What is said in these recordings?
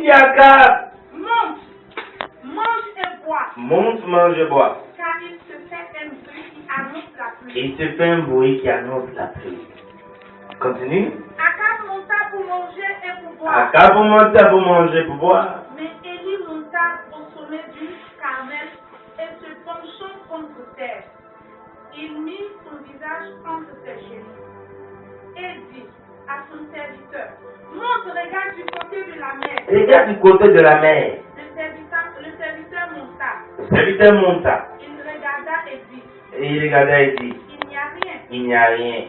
dit à Akab, monte, mange et bois, monte, mange et bois. car il se fait un bruit qui annonce la pluie. Et il se fait un bruit qui annonce la pluie. Continue. Akab monta pour manger et pour boire. Akab monta pour manger, pour boire. Mais Élie monta au sommet du Carmel et se penchant contre terre, il mit son visage entre ses genoux et dit à son serviteur, monte, regarde du côté de la mer. Regarde du côté de la mer. Le serviteur monta. Le serviteur monta. Il regarda et dit, Et il regarda et dit, il n'y a rien. il n'y a rien.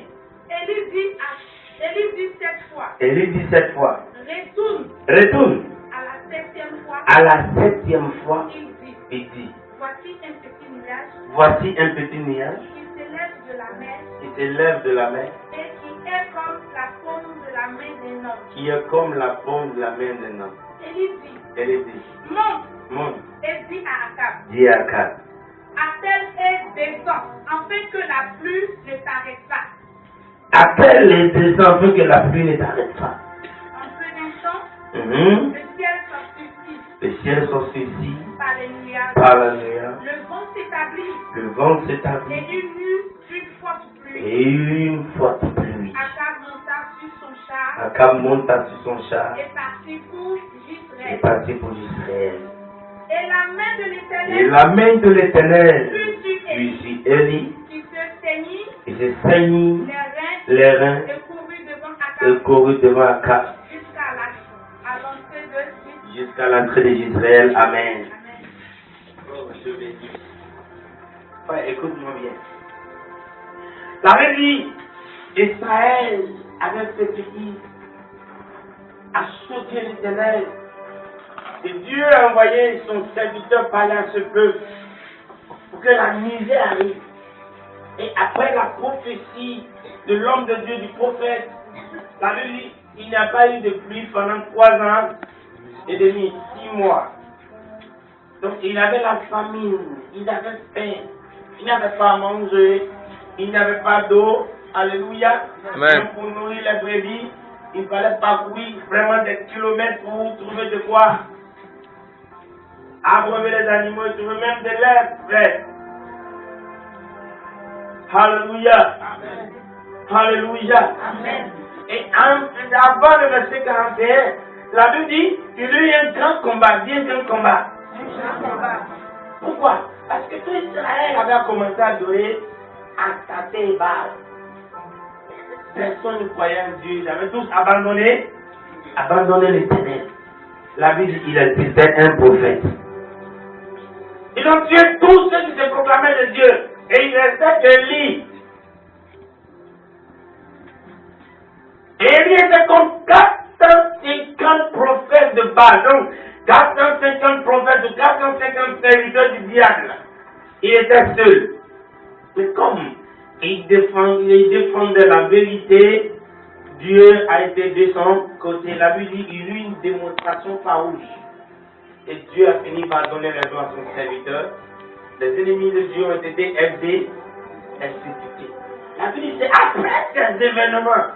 Élie dit cette fois, Élie dit cette fois, retourne. retourne. À la septième fois, À la septième fois, il dit, il dit, voici un petit nuage voici un petit nuage qui s'élève de la mer qui s'élève de la mer, et qui est comme la paume de la main d'un homme. qui est comme la paume de la main d'un homme. Élie dit, Élie dit, monte monte, et dis à Akab, dis à Akab, appelle et descends, afin que la pluie ne s'arrête pas. appelle les descends afin que la pluie ne t'arrête pas. En peu d'instant, Mhm. le ciel s'obscurcit Le ciel s'obscurcit par les nuages, par la nuage, le vent s'établit le vent et s'établit il y eut une forte pluie. et une forte pluie. Akab monta sur son char Akab monta sur son char et partit pour et Israël. partit pour Israël. Et la main de Et l'Éternel la main de l'Éternel fut sur fut Élie, sur Élie, qui se saignit et se saignit les reins les reins et courut devant et Akab courut devant Akab à l'entrée de Israël. jusqu'à l'entrée d'Israël. Amen. Amen. Oh, Dieu béni. Ouais, écoute-moi bien. La Bible dit, Israël avait fait pays à sauter l'Éternel. Et Dieu a envoyé son serviteur parler à ce peuple pour que la misère arrive. Et après la prophétie de l'homme de Dieu, du prophète, la Bible dit, il n'y a pas eu de pluie pendant 3 ans et demi, 6 mois. Donc il avait la famine, il avait faim, il n'avait pas à manger, il n'avait pas d'eau, alléluia. Amen. Pour nourrir les brebis, il fallait parcourir vraiment des kilomètres pour trouver de quoi abreuver les animaux et trouver même de l'herbe fraîche. Alléluia. Amen. Alléluia. Amen. Et avant le verset 41, la Bible dit qu'il y a eu un grand combat, bien grand combat. Pourquoi? Parce que tout Israël avait commencé à adorer Astarté et Baal. Personne ne croyait en Dieu, ils avaient tous abandonné l'Éternel. La Bible dit qu'il était un prophète. Ils ont tué tous ceux qui se proclamaient de Dieu. Et il restait Élie. Élie était comme 450 prophètes de Baal. Donc, 450 prophètes ou 450 serviteurs du diable. Il était seul. Mais comme il défendait la vérité, Dieu a été de son côté. La Bible dit qu'il eut une démonstration farouche. Et Dieu a fini par donner raison à son serviteur. Les ennemis de Dieu ont été aidés, exécutés. La Bible dit c'est après ces événements.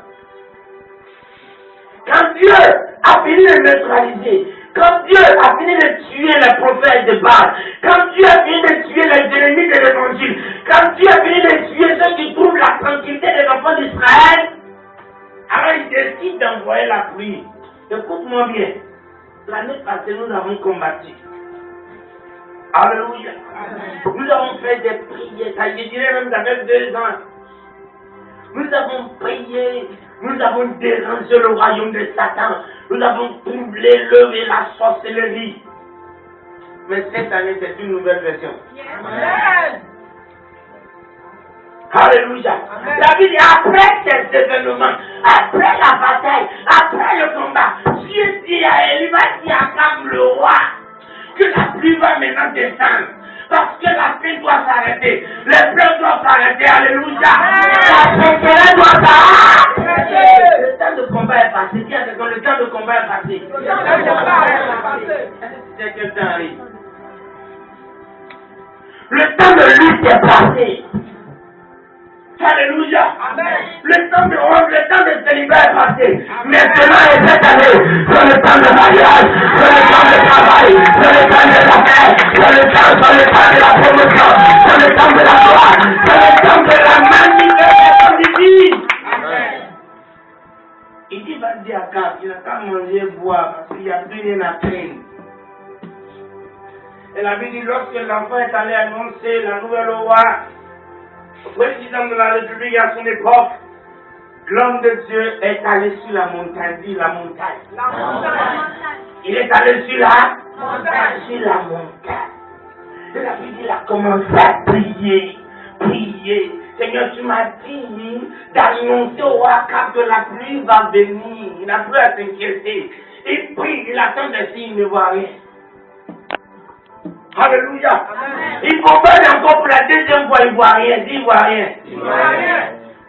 Quand Dieu a fini de neutraliser, quand Dieu a fini de tuer les prophètes de Baal, quand Dieu a fini de tuer les ennemis de l'évangile, quand Dieu a fini de tuer ceux qui trouvent la tranquillité des enfants d'Israël, alors il décide d'envoyer la pluie. Écoute-moi bien, l'année passée nous avons combattu. Alléluia. Nous avons fait des prières, je dirais même ça fait 2 ans. Nous avons prié, nous avons dérangé le royaume de Satan, nous avons troublé l'œuvre et la sorcellerie. Mais cette année, c'est une nouvelle version. Amen. Alléluia. La Bible dit après ces événements, après la bataille, après le combat, Dieu dit à Élie, va dire à Akab le roi, que la pluie va maintenant descendre. Parce que la pluie doit s'arrêter, les pleurs doivent s'arrêter, alléluia. La sécheresse doit s'arrêter. Le temps de combat est passé. Dis à quelqu'un, le temps de combat est passé. C'est quel temps arrive? Le temps de lutte est passé. Alléluia. Amen. Le temps de honte, le temps de célibat est passé. Maintenant et cette année, c'est le temps de mariage, c'est C'est le temps de la promotion. C'est le temps de la gloire. C'est le temps de la manifestation divine. Il dit, va dire à Cap, il n'a qu'à manger et boire parce qu'il n'y a plus rien à craindre. Et la Bible dit, lorsque l'enfant est allé annoncer la nouvelle loi au président de la République à son époque, l'homme de Dieu est allé sur la montagne. Dit la montagne. La montagne. Il est allé sur la montagne. Sur la montagne. Et la Bible dit, il a commencé à prier. Prier. Seigneur, tu m'as dit d'annoncer au roi Cap que la pluie va venir. Il n'a plus à s'inquiéter. Il prie, il attend des signes, il ne voit rien. Alléluia. Amen. Il comprend encore pour la deuxième fois, il ne voit rien. Il ne voit rien. Il voit rien.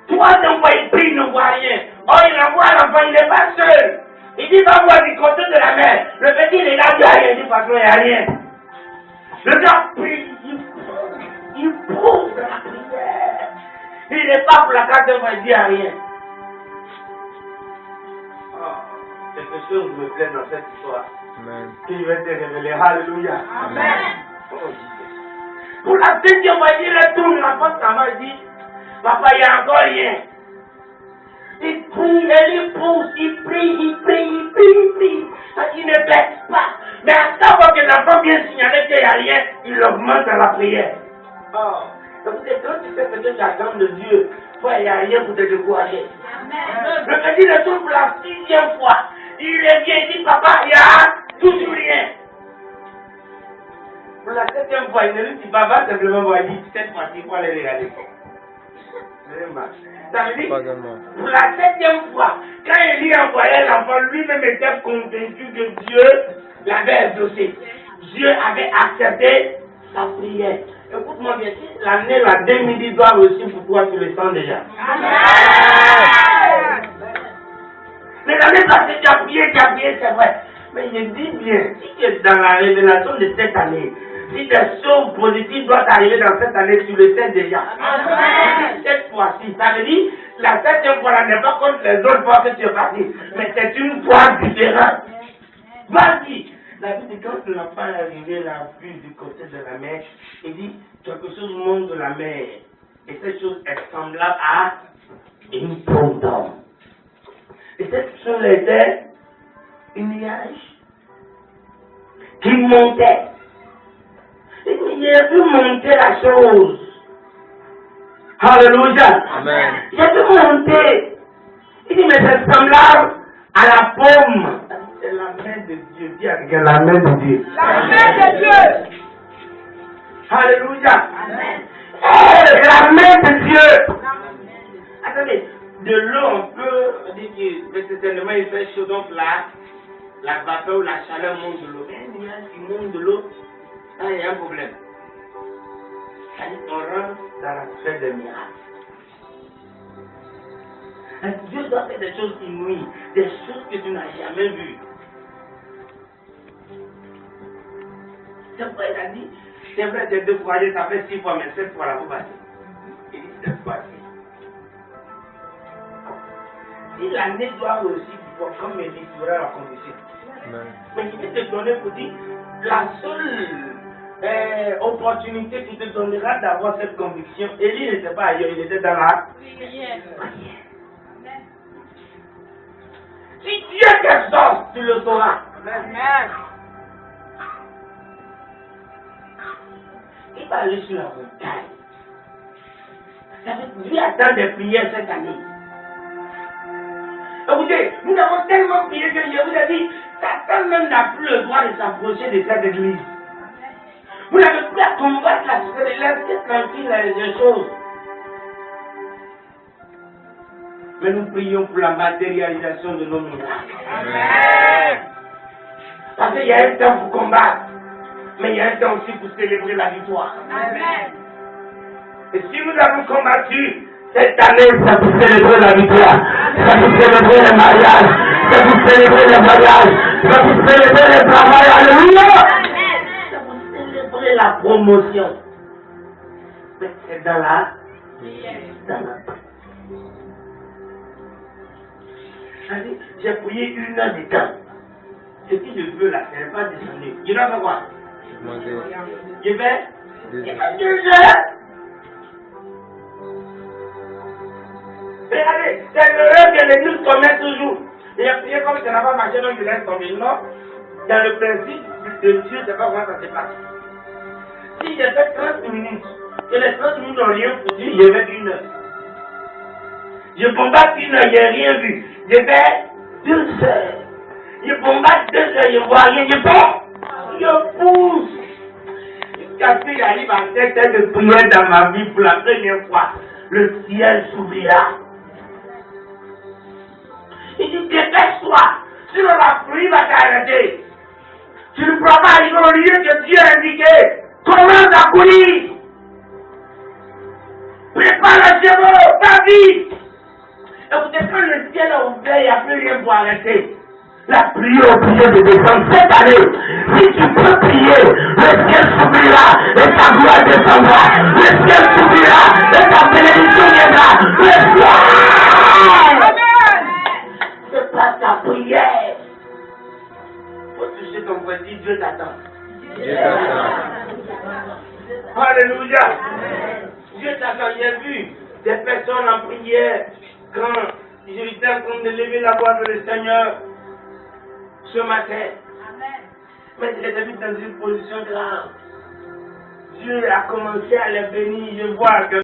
Troisième fois, il prie, il ne voit rien. Oh, il envoie l'enfant, il n'est pas seul. Il dit, va voir du côté de la mer. Le petit, il est là, il n'y a rien. Il dit, de toute façon, il n'y a rien. Le gars prie, il pose de la prière. Il n'est pas pour la quatrième fois, il dit, il n'y a rien. Oh, quelque chose me plaît dans cette histoire. Amen. Qui va te révéler. Alléluia. Amen. Oh, pour la deuxième fois, il retourne la porte à moi, il dit, papa, il n'y a encore rien. Il prie, il pousse, il prie. Il ne baisse pas. Mais à chaque fois que l'enfant vient signaler qu'il n'y a rien, il augmente dans la prière. Oh, donc quand tu sais ce que tu attends de Dieu, il n'y a rien pour te décourager. Amen. Le petit retourne pour la 6e fois. Il revient, il dit, papa, il y a toujours rien. Pour la 7e fois, il ne lui dit pas, va simplement voir, il dit, cette fois-ci, il faut aller regarder. Ça veut dire, pour la 7e fois, quand il lui envoyait l'enfant, lui-même était convaincu que Dieu l'avait exaucé. Dieu avait accepté sa prière. Écoute-moi bien, si l'année, la 2010 doit aussi pour toi, tu le sens déjà. Amen. Mais l'année passée, tu as prié, c'est vrai. Mais je dis bien, si tu es dans la révélation de cette année, si des choses positives doivent arriver dans cette année, tu le sais déjà. Amen. Cette fois-ci, ça veut dire, la 7e fois là n'est pas comme les autres fois que tu es parti, mais c'est une fois différente. Vas-y. La Bible dit, quand l'enfant est arrivé la vue du côté de la mer, il dit, quelque chose monte de la mer. Et cette chose est semblable à une pompe d'homme. Et cette chose était une nuage qui montait. Il a pu monter la chose. Alléluia. Amen. Il a pu monter. Il dit, mais c'est semblable à la paume. C'est la main de Dieu. Dis à quelqu'un, la main de Dieu. La main de Dieu. Alléluia. Amen. La main de Dieu. Attendez, de l'eau, on peut dire que certainement il fait chaud, donc là, la vapeur ou la chaleur monte de l'eau. Mais un nuage qui monte de l'eau, là, il y a un problème. C'est-à-dire qu'on rentre dans la sphère des miracles. Dieu doit faire des choses inouïes, des choses que tu n'as jamais vues. C'est pourquoi il a dit, c'est vrai, c'est 2 fois, ça fait 6 fois, mais 7 fois là, vous passez. Il dit 7 fois. Si l'année doit aussi, comme il dit, tu auras la condition. Mais je vais te donner pour dire, la seule opportunité qui te donnera d'avoir cette conviction, Élie n'était pas ailleurs, il était dans la prière. Si Dieu t'exauce, tu le sauras. Amen. Il va aller sur la montagne. Ça veut dire attend des prières cette année. Écoutez, nous avons tellement prié que je vous ai dit, Satan même n'a plus le droit de s'approcher de cette église. Vous n'avez plus à combattre la société, laissez tranquille les choses. Mais nous prions pour la matérialisation de nos miracles. Amen. Parce qu'il y a un temps pour combattre, mais il y a un temps aussi pour célébrer la victoire. Amen. Et si nous avons combattu, cette année, c'est pour célébrer la victoire. C'est pour célébrer le mariage. C'est pour célébrer le mariage. C'est pour célébrer le travail. Alléluia. C'est pour célébrer la promotion. Mais c'est dans la j'ai prié 1 heure de temps. Ce que je veux là, ce n'est pas descendu. Il doit faire quoi? Je vais 2 heures. Regardez, c'est l'heure que les news commettent toujours. Et après, comme ça n'a pas marché, donc je laisse tomber. Non, dans le principe de Dieu, c'est pas comment ça se passe. Si j'ai fait 30 minutes, et les 30 minutes n'ont rien foutu, je vais 1 heure. Je bombarde 1 heure, je n'ai rien vu. Je vais 2 heures. Je bombarde 2 heures, je ne vois rien. Je pousse. Jusqu'à ce que j'arrive à cette heure de prière dans ma vie pour la première fois, le ciel s'ouvrira. Il dit, dépêche-toi, sinon la pluie va t'arrêter. Tu ne pourras pas arriver au lieu que Dieu a indiqué. Commence à courir. Prépare le chemin, ta vie. Écoutez, quand le ciel est ouvert, il n'y a plus rien pour arrêter. La prière au prière de descendre cette année. Si tu peux prier, le ciel s'ouvrira et ta gloire descendra. Le ciel s'ouvrira et ta bénédiction viendra. Le ciel! C'est pas ta prière. Faut toucher ton voisin, Dieu t'attend. Alléluia. Dieu t'attend. J'ai vu des personnes en prière quand j'étais en train de lever la voix de le Seigneur ce matin. Mais je les ai mis dans une position grave. Dieu a commencé à les bénir. Je vois que